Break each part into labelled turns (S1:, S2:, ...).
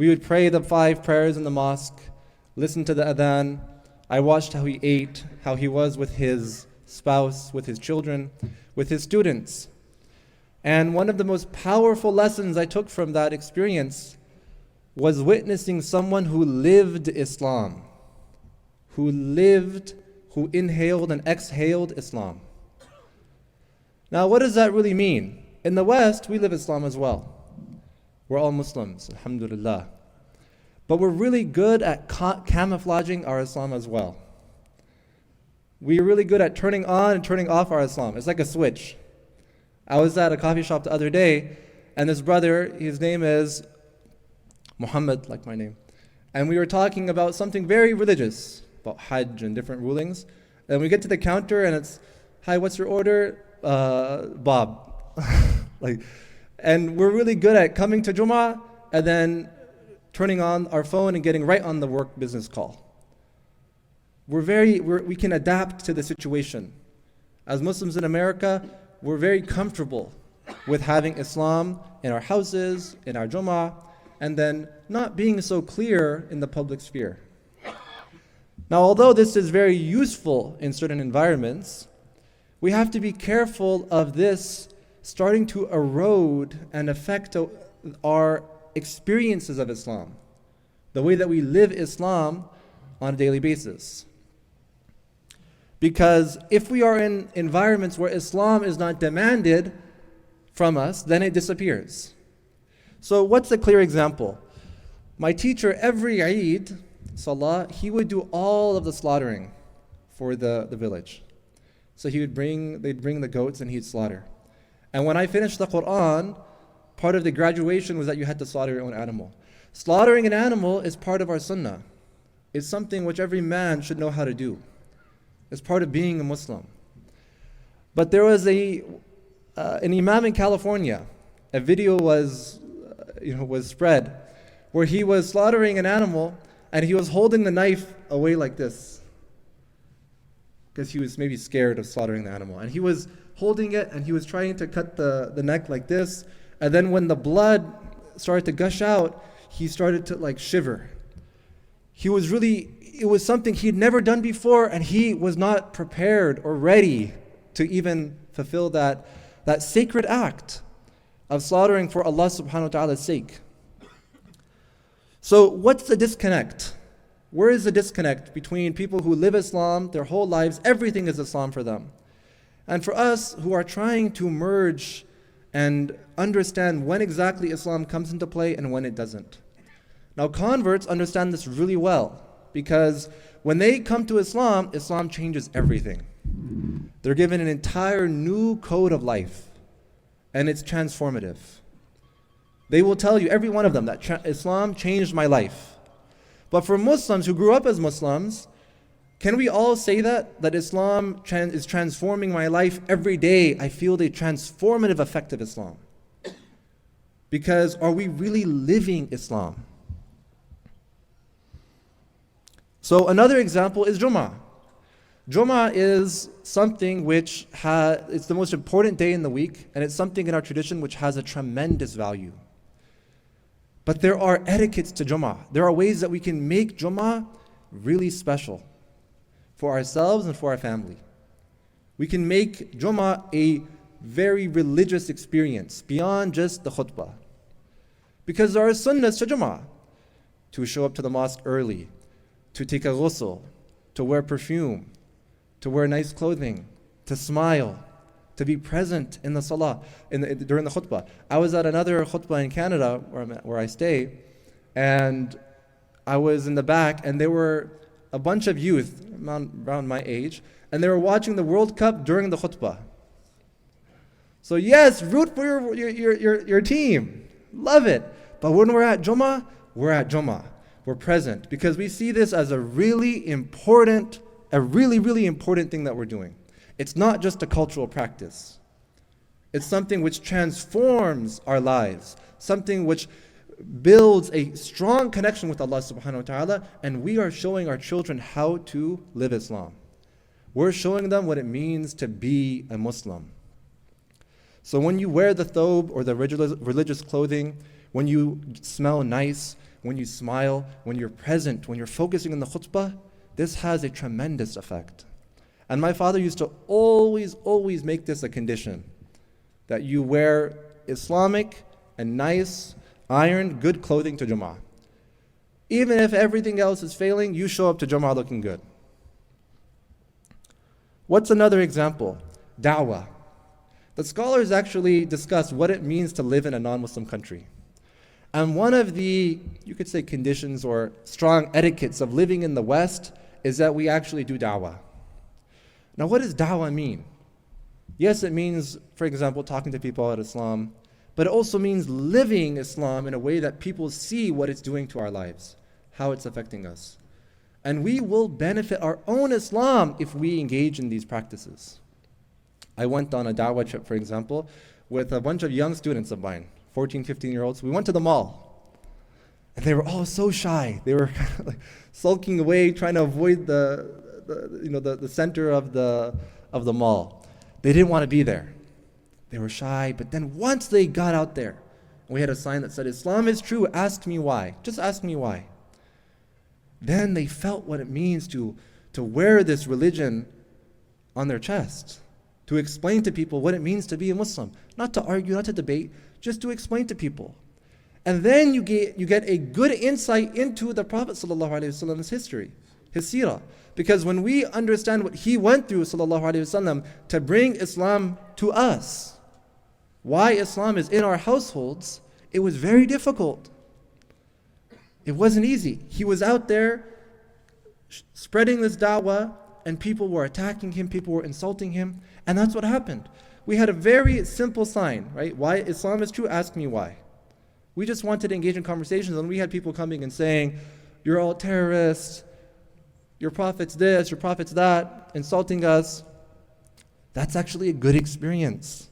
S1: We would pray the 5 prayers in the mosque, listen to the adan. I watched how he ate, how he was with his spouse, with his children, with his students. And one of the most powerful lessons I took from that experience was witnessing someone who lived Islam, who inhaled and exhaled Islam. Now, what does that really mean? In the West, we live Islam as well. We're all Muslims, alhamdulillah. But we're really good at camouflaging our Islam as well. We're really good at turning on and turning off our Islam. It's like a switch. I was at a coffee shop the other day, and this brother, his name is Mohammed, like my name, and we were talking about something very religious, about Hajj and different rulings. And we get to the counter, and it's, "Hi, what's your order?" Bob. And we're really good at coming to Jumu'ah and then turning on our phone and getting right on the work business call. We can adapt to the situation. As Muslims in America, we're very comfortable with having Islam in our houses, in our Jumu'ah, and then not being so clear in the public sphere. Now, although this is very useful in certain environments, we have to be careful of this starting to erode and affect our experiences of Islam, the way that we live Islam on a daily basis. Because if we are in environments where Islam is not demanded from us, then it disappears. So what's a clear example? My teacher, every Eid, salah, he would do all of the slaughtering for the village. So they'd bring the goats and he'd slaughter. And when I finished the Quran, part of the graduation was that you had to slaughter your own animal. Slaughtering an animal is part of our Sunnah. It's something which every man should know how to do. It's part of being a Muslim. But there was an Imam in California. A video was spread where he was slaughtering an animal and he was holding the knife away like this because he was maybe scared of slaughtering the animal. And he was holding it and he was trying to cut the neck like this. And then when the blood started to gush out, he started to shiver. It was something he'd never done before, and he was not prepared or ready to even fulfill that sacred act of slaughtering for Allah subhanahu wa ta'ala's sake. So what's the disconnect? Where is the disconnect between people who live Islam their whole lives, everything is Islam for them, and for us who are trying to merge and understand when exactly Islam comes into play and when it doesn't? Now, converts understand this really well, because when they come to Islam, Islam changes everything. They're given an entire new code of life, and it's transformative. They will tell you, every one of them, that Islam changed my life. But for Muslims who grew up as Muslims, can we all say that Islam is transforming my life every day? I feel the transformative effect of Islam. Because are we really living Islam? So another example is Jumu'ah. Jumu'ah is something which it's the most important day in the week, and it's something in our tradition which has a tremendous value. But there are etiquettes to Jumu'ah. There are ways that we can make Jumu'ah really special for ourselves and for our family. We can make Jumu'ah a very religious experience beyond just the khutbah. Because there are sunnahs to Jumu'ah: to show up to the mosque early, to take a ghusl, to wear perfume, to wear nice clothing, to smile, to be present in the salah, during the khutbah. I was at another khutbah in Canada, where I stay, and I was in the back, and there were a bunch of youth around my age, and they were watching the World Cup during the khutbah. So yes, root for your team. Love it. But when we're at Jumu'ah, we're at Jumu'ah. We're present, because we see this as a really, really important thing that we're doing. It's not just a cultural practice. It's something which transforms our lives, something which builds a strong connection with Allah subhanahu wa ta'ala, and we are showing our children how to live Islam. We're showing them what it means to be a Muslim. So when you wear the thobe or the religious clothing, when you smell nice, when you smile, when you're present, when you're focusing on the khutbah, this has a tremendous effect. And my father used to always make this a condition, that you wear Islamic and nice, ironed, good clothing to Jumu'ah. Even if everything else is failing, you show up to Jumu'ah looking good. What's another example? Da'wah. The scholars actually discuss what it means to live in a non-Muslim country. And one of the, you could say, conditions or strong etiquettes of living in the West is that we actually do da'wah. Now, what does da'wah mean? Yes, it means, for example, talking to people about Islam, but it also means living Islam in a way that people see what it's doing to our lives, how it's affecting us. And we will benefit our own Islam if we engage in these practices. I went on a da'wah trip, for example, with a bunch of young students of mine, 14, 15-year-olds. We went to the mall, and they were all so shy. They were kind of like sulking away, trying to avoid the center of the mall. They didn't want to be there. They were shy, but then once they got out there, we had a sign that said, "Islam is true, ask me why." Just ask me why. Then they felt what it means to wear this religion on their chest, to explain to people what it means to be a Muslim. Not to argue, not to debate, just to explain to people. And then you get a good insight into the Prophet ﷺ's history, his seerah. Because when we understand what he went through ﷺ to bring Islam to us, why Islam is in our households, it was very difficult. It wasn't easy. He was out there spreading this da'wah, and people were attacking him, people were insulting him, and that's what happened. We had a very simple sign, right? Why Islam is true, ask me why. We just wanted to engage in conversations, and we had people coming and saying, "You're all terrorists, your prophet's this, your prophet's that," insulting us. That's actually a good experience,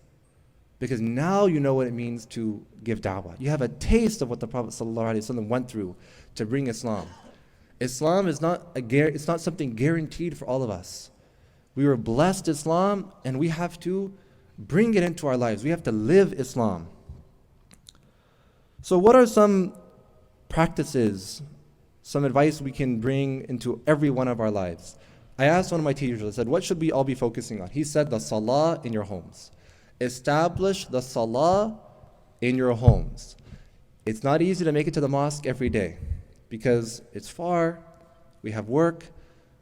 S1: because now you know what it means to give da'wah. You have a taste of what the Prophet ﷺ went through to bring Islam. Islam is it's not something guaranteed for all of us. We were blessed Islam, and we have to bring it into our lives. We have to live Islam. So what are some practices, some advice we can bring into every one of our lives? I asked one of my teachers, I said, what should we all be focusing on? He said, the salah in your homes. Establish the salah in your homes. It's not easy to make it to the mosque every day because it's far, we have work,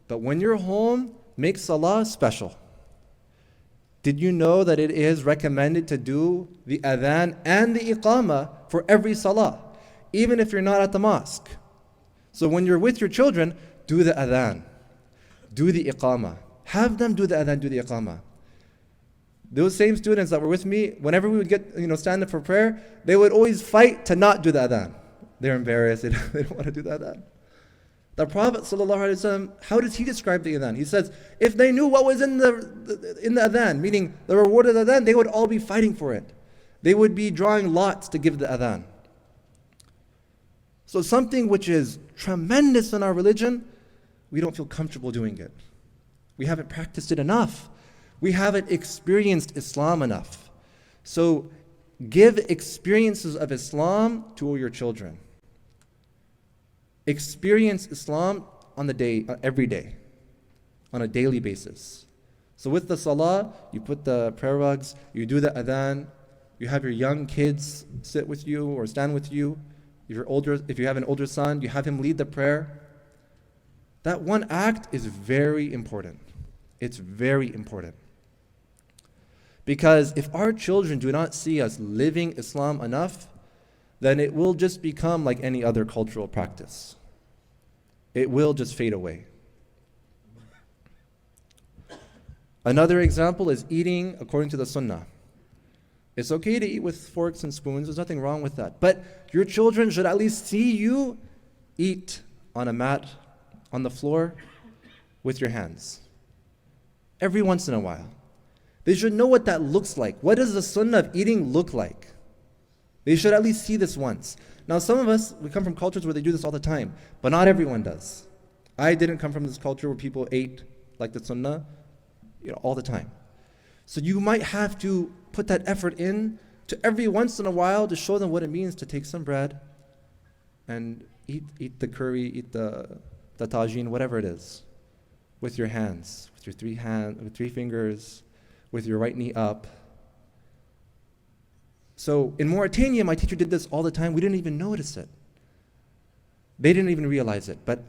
S1: but when you're home, make salah special. Did you know that it is recommended to do the adan and the iqamah for every salah, even if you're not at the mosque? So when you're with your children, do the adan, do the iqamah. Have them do the adan, do the iqamah. Those same students that were with me, whenever we would get, stand up for prayer, they would always fight to not do the adan. They're embarrassed, they don't want to do the adan. The Prophet ﷺ, how does he describe the adhan? He says, if they knew what was in the adhan, meaning the reward of the adhan, they would all be fighting for it. They would be drawing lots to give the adhan. So something which is tremendous in our religion, we don't feel comfortable doing it. We haven't practiced it enough. We haven't experienced Islam enough. So give experiences of Islam to your children. Experience Islam on the day, every day, on a daily basis. So with the salah, you put the prayer rugs, you do the adhan, you have your young kids sit with you or stand with you. If you have an older son, you have him lead the prayer. That one act is very important. It's very important. Because if our children do not see us living Islam enough, then it will just become like any other cultural practice. It will just fade away. Another example is eating according to the Sunnah. It's okay to eat with forks and spoons, there's nothing wrong with that. But your children should at least see you eat on a mat, on the floor, with your hands. Every once in a while. They should know what that looks like. What does the Sunnah of eating look like? They should at least see this once. Now some of us, we come from cultures where they do this all the time, but not everyone does. I didn't come from this culture where people ate like the Sunnah, all the time. So you might have to put that effort in to every once in a while to show them what it means to take some bread and Eat the curry, eat the tagine, whatever it is, with your hands, with your with 3 fingers, with your right knee up. So in Mauritania, my teacher did this all the time. We didn't even notice it. They didn't even realize it. But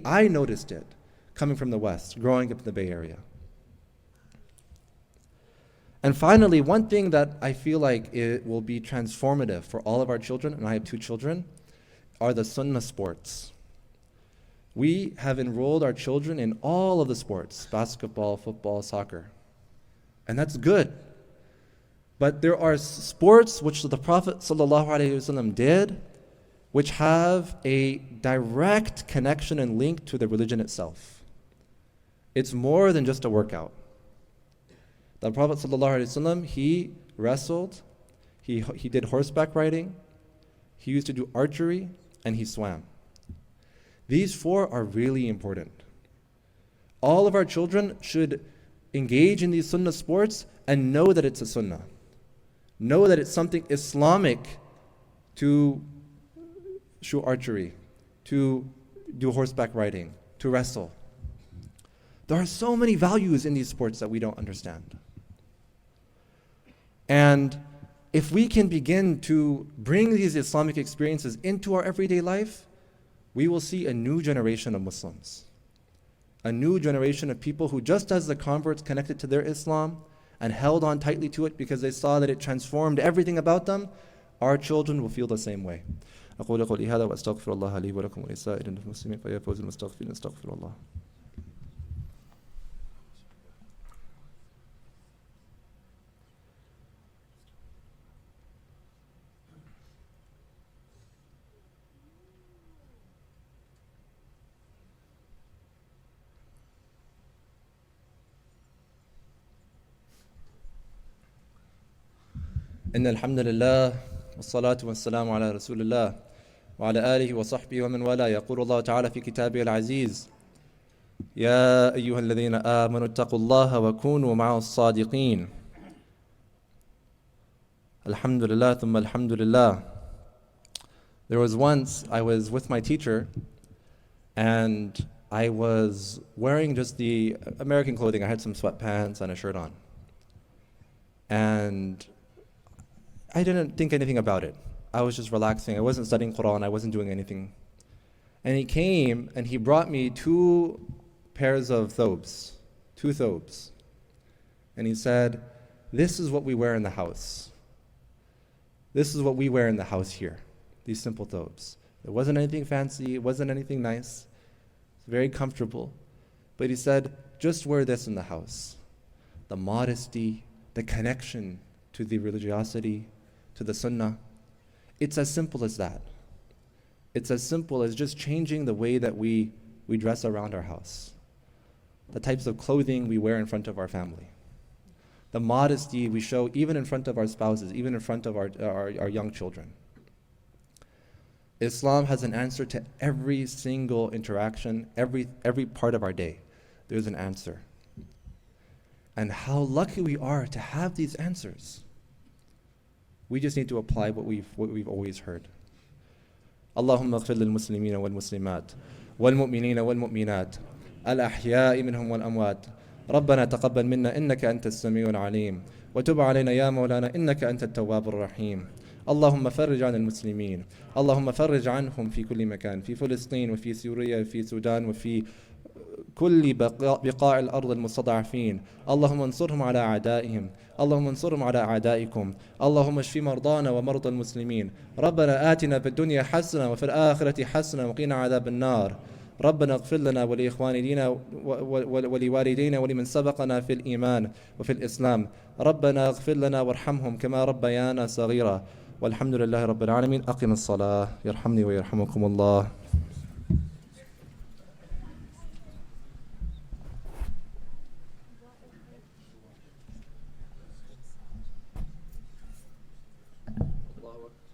S1: I noticed it coming from the West, growing up in the Bay Area. And finally, one thing that I feel like it will be transformative for all of our children, and I have 2 children, are the Sunnah sports. We have enrolled our children in all of the sports, basketball, football, soccer. And that's good. But there are sports which the Prophet ﷺ did, which have a direct connection and link to the religion itself. It's more than just a workout. The Prophet ﷺ, he wrestled, he did horseback riding, he used to do archery, and he swam. These 4 are really important. All of our children should engage in these sunnah sports and know that it's a sunnah. Know that it's something Islamic to shoot archery, to do horseback riding, to wrestle. There are so many values in these sports that we don't understand. And if we can begin to bring these Islamic experiences into our everyday life, we will see a new generation of Muslims. A new generation of people who, just as the converts connected to their Islam and held on tightly to it because they saw that it transformed everything about them, our children will feel the same way. أقول قولي هذا وأستغفر الله لي ولكم ولسائر المسلمين فيا فوز المستغفرين استغفر الله. إن الحمد لله والصلاة والسلام على رسول الله وعلى آله وصحبه ومن والاه. يقول الله تعالى في كتابه العزيز: يا أيها الذين آمنوا اتقوا الله وكونوا مع الصادقين. Alhamdulillah thumma alhamdulillah. There was once I was with my teacher and I was wearing just the American clothing. I had some sweatpants and a shirt on. And I didn't think anything about it. I was just relaxing. I wasn't studying Quran. I wasn't doing anything. And he came and he brought me 2 pairs of thobes, 2 thobes. And he said, this is what we wear in the house. This is what we wear in the house here, these simple thobes. It wasn't anything fancy. It wasn't anything nice. It's very comfortable. But he said, just wear this in the house. The modesty, the connection to the religiosity, to the sunnah. It's as simple as that. It's as simple as just changing the way that we dress around our house. The types of clothing we wear in front of our family. The modesty we show even in front of our spouses, even in front of our young children. Islam has an answer to every single interaction, every part of our day. There's an answer. And how lucky we are to have these answers. We just need to apply what we've always heard. اللهم اغفر للمسلمين والمسلمات والمؤمنين والمؤمنات الأحياء منهم والأموات ربنا تقبل منا إنك أنت السميع العليم وتب علينا يا مولانا إنك أنت التواب الرحيم اللهم فرج عن المسلمين اللهم فرج عنهم في كل مكان في فلسطين وفي سوريا وفي السودان وفي كل بقاع الأرض المستضعفين اللهم انصرهم على أعدائهم اللهم انصرهم على أعدائكم اللهم اشف مرضانا ومرضى المسلمين ربنا آتنا في الدنيا حسنة وفي الآخرة حسنة وقنا عذاب النار ربنا اغفر لنا ولإخواننا ولوالدينا ولمن سبقنا في الإيمان وفي الإسلام ربنا اغفر لنا وارحمهم كما ربيانا صغيرا والحمد لله رب العالمين أقم الصلاة يرحمني ويرحمكم الله. الله أكبر.